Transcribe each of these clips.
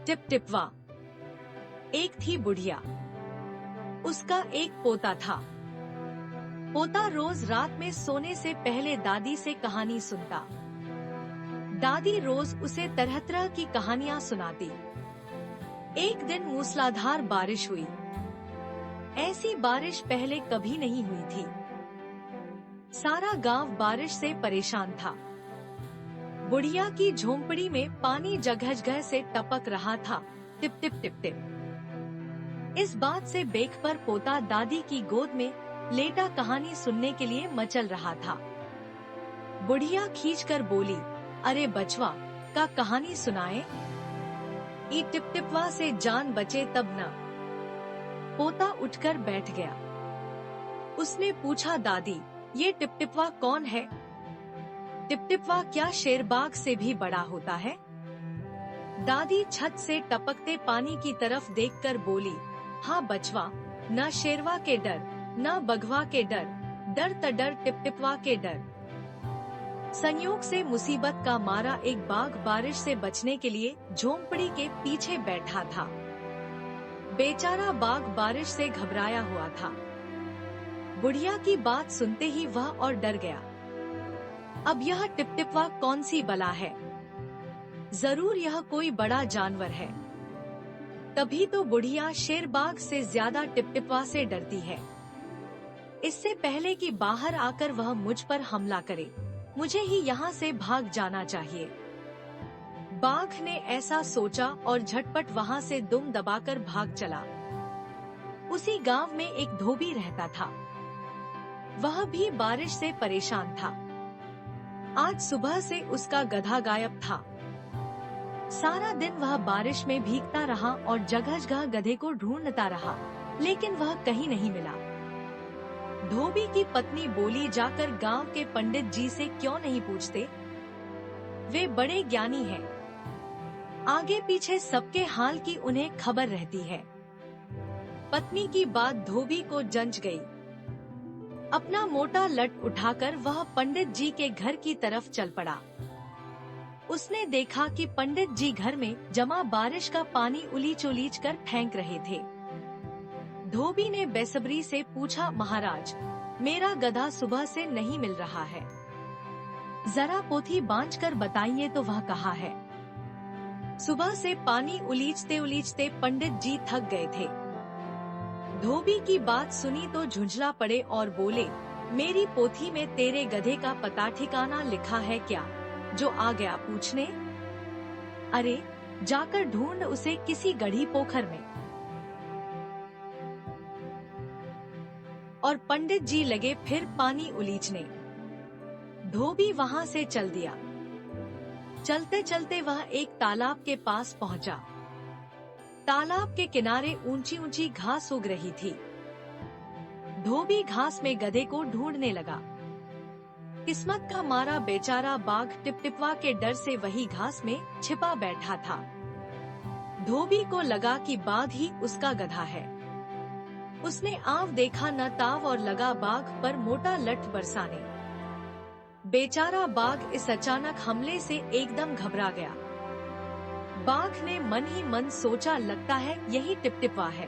Tip टिपवा। एक थी बुढ़िया, उसका एक पोता था। पोता रोज रात में सोने से पहले दादी से कहानी सुनता। दादी रोज उसे तरह तरह की कहानियां सुनाती। एक दिन मूसलाधार बारिश हुई। ऐसी बारिश पहले कभी नहीं हुई थी। सारा गांव बारिश से परेशान था। बुढ़िया की झोंपड़ी में पानी जगह जगह से टपक रहा था, टिप टिप टिप टिप। इस बात से बेखबर पोता दादी की गोद में लेटा कहानी सुनने के लिए मचल रहा था। बुढ़िया खींचकर बोली, अरे बचवा, का कहानी सुनाए। ई टिप टिपवा से जान बचे तब न। पोता उठकर बैठ गया। उसने पूछा, दादी, ये टिप टिपवा कौन है? टिप टिपवा क्या शेरबाग से भी बड़ा होता है? दादी छत से टपकते पानी की तरफ देखकर बोली, हाँ बचवा, न शेरवा के डर, न बघवा के डर, डर त डर टिप टिपवा के डर। संयोग से मुसीबत का मारा एक बाघ बारिश से बचने के लिए झोंपड़ी के पीछे बैठा था। बेचारा बाघ बारिश से घबराया हुआ था। बुढ़िया की बात सुनते ही वह और डर गया। अब यह टिप टिपवा कौन सी बला है? जरूर यह कोई बड़ा जानवर है। तभी तो बुढ़िया शेरबाग से ज्यादा टिप टिपवा से डरती है। इससे पहले कि बाहर आकर वह मुझ पर हमला करे, मुझे ही यहाँ से भाग जाना चाहिए। बाघ ने ऐसा सोचा और झटपट वहाँ से दुम दबाकर भाग चला। उसी गांव में एक धोबी रहता था। वह भी बारिश से परेशान था। आज सुबह से उसका गधा गायब था। सारा दिन वह बारिश में भीगता रहा और जगह जगह गधे को ढूंढता रहा, लेकिन वह कहीं नहीं मिला। धोबी की पत्नी बोली, जाकर गांव के पंडित जी से क्यों नहीं पूछते? वे बड़े ज्ञानी हैं। आगे पीछे सबके हाल की उन्हें खबर रहती है। पत्नी की बात धोबी को जंच गई। अपना मोटा लट उठाकर वह पंडित जी के घर की तरफ चल पड़ा। उसने देखा कि पंडित जी घर में जमा बारिश का पानी उलीच उलीच कर फेंक रहे थे। धोबी ने बेसब्री से पूछा, महाराज, मेरा गधा सुबह से नहीं मिल रहा है, जरा पोथी बांधकर बताइए तो वह कहाँ है? सुबह से पानी उलीचते उलीचते पंडित जी थक गए थे। धोबी की बात सुनी तो झुंझला पड़े और बोले, मेरी पोथी में तेरे गधे का पता ठिकाना लिखा है क्या, जो आ गया पूछने? अरे जाकर ढूंढ उसे किसी गढ़ी पोखर में। और पंडित जी लगे फिर पानी उलीचने। धोबी वहां से चल दिया। चलते चलते वह एक तालाब के पास पहुंचा। तालाब के किनारे ऊंची ऊंची घास उग रही थी। धोबी घास में गधे को ढूंढने लगा। किस्मत का मारा बेचारा बाघ टिप टिपवा के डर से वही घास में छिपा बैठा था। धोबी को लगा कि बाघ ही उसका गधा है। उसने आव देखा न ताव और लगा बाघ पर मोटा लठ बरसाने। बेचारा बाघ इस अचानक हमले से एकदम घबरा गया। बाघ ने मन ही मन सोचा, लगता है यही टिप टिपवा है।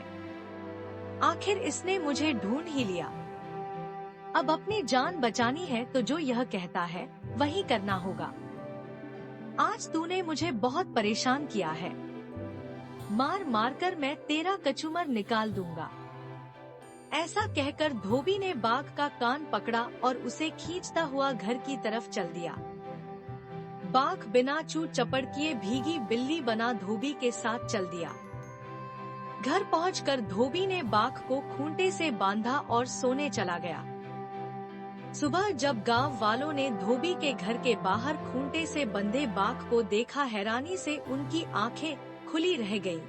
आखिर इसने मुझे ढूंढ ही लिया। अब अपनी जान बचानी है तो जो यह कहता है वही करना होगा। आज तूने मुझे बहुत परेशान किया है, मार मार कर मैं तेरा कचूमर निकाल दूंगा। ऐसा कहकर धोबी ने बाघ का कान पकड़ा और उसे खींचता हुआ घर की तरफ चल दिया। बाघ बिना चू चपड़ किए भीगी बिल्ली बना धोबी के साथ चल दिया। घर पहुंचकर धोबी ने बाघ को खूंटे से बांधा और सोने चला गया। सुबह जब गांव वालों ने धोबी के घर के बाहर खूंटे से बंधे बाघ को देखा, हैरानी से उनकी आंखें खुली रह गईं।